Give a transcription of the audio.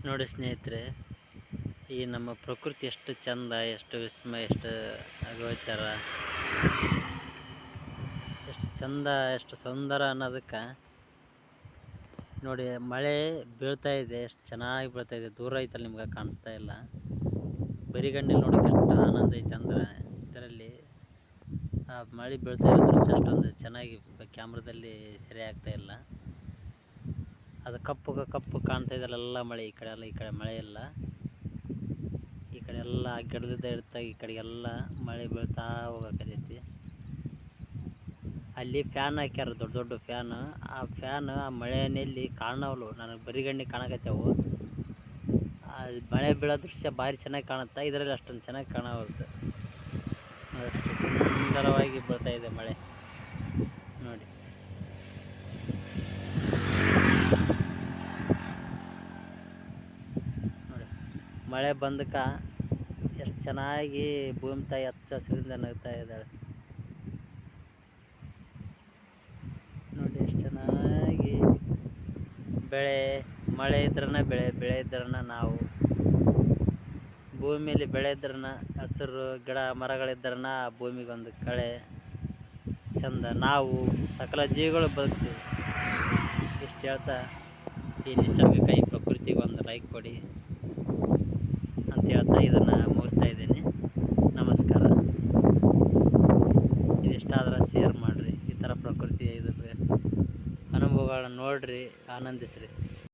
ನೋಡಿ ಸ್ನೇಹಿತರೆ, ಈ ನಮ್ಮ ಪ್ರಕೃತಿ ಎಷ್ಟು ಚಂದ, ಎಷ್ಟು ವಿಸ್ಮಯ, ಎಷ್ಟು ಅಗೋಚರ, ಎಷ್ಟು ಚಂದ, ಎಷ್ಟು ಸುಂದರ ಅನ್ನೋದಕ್ಕೆ ನೋಡಿ. ಮಳೆ ಬೀಳ್ತಾ ಇದೆ, ಎಷ್ಟು ಚೆನ್ನಾಗಿ ಬೀಳ್ತಾ ಇದೆ. ದೂರ ಐತಲ್ಲ, ನಿಮ್ಗೆ ಕಾಣಿಸ್ತಾ ಇಲ್ಲ. ಬರಿಗಣ್ಣಲ್ಲಿ ನೋಡೋಕೆ ಎಷ್ಟು ಆನಂದ ಐತೆ ಅಂದ್ರೆ, ಇದರಲ್ಲಿ ಆ ಮಳೆ ಬೀಳ್ತಾ ಇರೋ ದೃಶ್ಯ ಅಷ್ಟೊಂದು ಚೆನ್ನಾಗಿ ಕ್ಯಾಮ್ರಾದಲ್ಲಿ ಸೆರೆ ಆಗ್ತಾ ಇಲ್ಲ. ಅದು ಕಪ್ಪು ಕಾಣ್ತಾ ಇದೆಲ್ಲ ಮಳೆ. ಈ ಕಡೆ ಎಲ್ಲ, ಈ ಕಡೆ ಮಳೆ ಇಲ್ಲ. ಈ ಕಡೆ ಎಲ್ಲ ಗಿಡದಿಂದ ಇರ್ತಾ, ಈ ಕಡೆಗೆಲ್ಲ ಮಳೆ ಬೀಳ್ತಾ ಹೋಗಕತ್ತೈತಿ. ಅಲ್ಲಿ ಫ್ಯಾನ್ ಹಾಕ್ಯಾರ, ದೊಡ್ಡ ದೊಡ್ಡ ಫ್ಯಾನ್. ಆ ಮಳೆಯಲ್ಲಿ ಕಾಣವಲ್ಲು, ನನಗೆ ಬರಿಗಣ್ಣಿ ಕಾಣಕತ್ತೇವು. ಮಳೆ ಬೀಳೋ ದೃಶ್ಯ ಭಾರಿ ಚೆನ್ನಾಗಿ ಕಾಣುತ್ತೆ, ಇದರಲ್ಲಿ ಅಷ್ಟೊಂದು ಚೆನ್ನಾಗಿ ಕಾಣವಲ್ತು. ಅಷ್ಟು ಸುಂದರವಾಗಿ ಬೀಳ್ತಾ ಇದೆ ಮಳೆ ನೋಡಿ. ಮಳೆ ಬಂದಕ್ಕ ಎಷ್ಟು ಚೆನ್ನಾಗಿ ಭೂಮಿ ತಾಯಿ ಹಚ್ಚ ಹಸಿರಿಂದ ನಗ್ತಾ ಇದ್ದಾಳೆ ನೋಡಿ. ಎಷ್ಟು ಚೆನ್ನಾಗಿ ಬೆಳೆ, ಮಳೆ ಇದ್ರನ ಬೆಳೆ, ಬೆಳೆ ಇದ್ರನ ನಾವು. ಭೂಮಿಯಲ್ಲಿ ಬೆಳೆ ಇದ್ರನ, ಹಸಿರು ಗಿಡ ಮರಗಳಿದ್ರನ ಭೂಮಿಗೊಂದು ಕಳೆ ಚಂದ. ನಾವು ಸಕಲ ಜೀವಿಗಳು ಬದುಕ್ತೀವಿ. ಇಷ್ಟು ಹೇಳ್ತಾ ಈ ನಿಸರ್ಗಕ್ಕೆ, ಈ ಪ್ರಕೃತಿಗೆ ಒಂದು ಲೈಕ್ ಕೊಡಿ ಅಂತ ಹೇಳ್ತಾ ಇದನ್ನು ಮುಗಿಸ್ತಾ ಇದ್ದೀನಿ. ನಮಸ್ಕಾರ. ಇದಿಷ್ಟಾದ್ರೆ ಶೇರ್ ಮಾಡಿರಿ. ಈ ಥರ ಪ್ರಕೃತಿ ಇದು ಅನುಭವಗಳನ್ನ ನೋಡಿರಿ, ಆನಂದಿಸ್ರಿ.